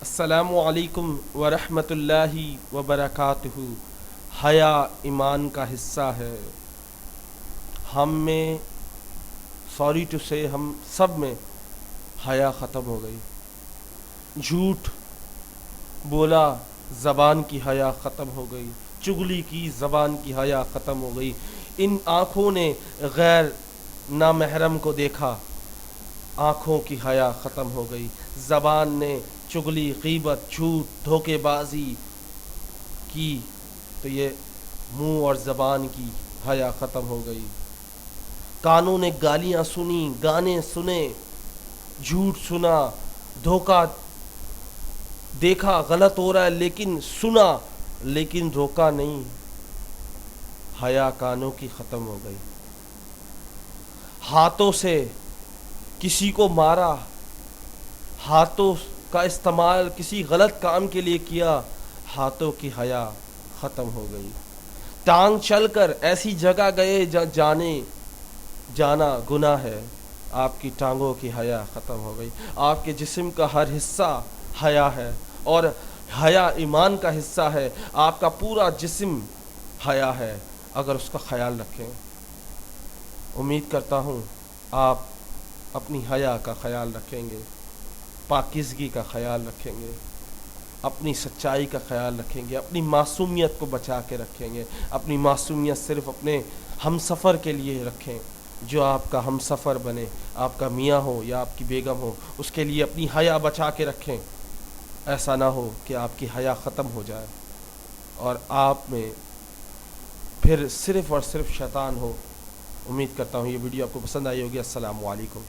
السلام علیکم ورحمۃ اللہ وبرکاتہ۔ حیا ایمان کا حصہ ہے۔ ہم میں سوری ٹو سے ہم سب میں حیا ختم ہو گئی۔ جھوٹ بولا زبان کی حیا ختم ہو گئی، چغلی کی زبان کی حیا ختم ہو گئی۔ ان آنکھوں نے غیر نامحرم کو دیکھا، آنکھوں کی حیا ختم ہو گئی۔ زبان نے چغلی، غیبت، جھوٹ، دھوکے بازی کی تو یہ منہ اور زبان کی حیا ختم ہو گئی۔ کانوں نے گالیاں سنی، گانے سنے، جھوٹ سنا، دھوکا دیکھا غلط ہو رہا ہے لیکن سنا، لیکن روکا نہیں۔ حیا کانوں کی ختم ہو گئی۔ ہاتھوں سے کسی کو مارا، ہاتھوں کا استعمال کسی غلط کام کے لیے کیا، ہاتھوں کی حیا ختم ہو گئی۔ ٹانگ چل کر ایسی جگہ گئے جہاں جانا گناہ ہے، آپ کی ٹانگوں کی حیا ختم ہو گئی۔ آپ کے جسم کا ہر حصہ حیا ہے، اور حیا ایمان کا حصہ ہے۔ آپ کا پورا جسم حیا ہے اگر اس کا خیال رکھیں۔ امید کرتا ہوں آپ اپنی حیا کا خیال رکھیں گے، پاکیزگی کا خیال رکھیں گے، اپنی سچائی کا خیال رکھیں گے، اپنی معصومیت کو بچا کے رکھیں گے۔ اپنی معصومیت صرف اپنے ہم سفر کے لیے رکھیں، جو آپ کا ہم سفر بنے، آپ کا میاں ہو یا آپ کی بیگم ہو، اس کے لیے اپنی حیا بچا کے رکھیں۔ ایسا نہ ہو کہ آپ کی حیا ختم ہو جائے اور آپ میں پھر صرف اور صرف شیطان ہو۔ امید کرتا ہوں یہ ویڈیو آپ کو پسند آئی ہوگی۔ السلام علیکم۔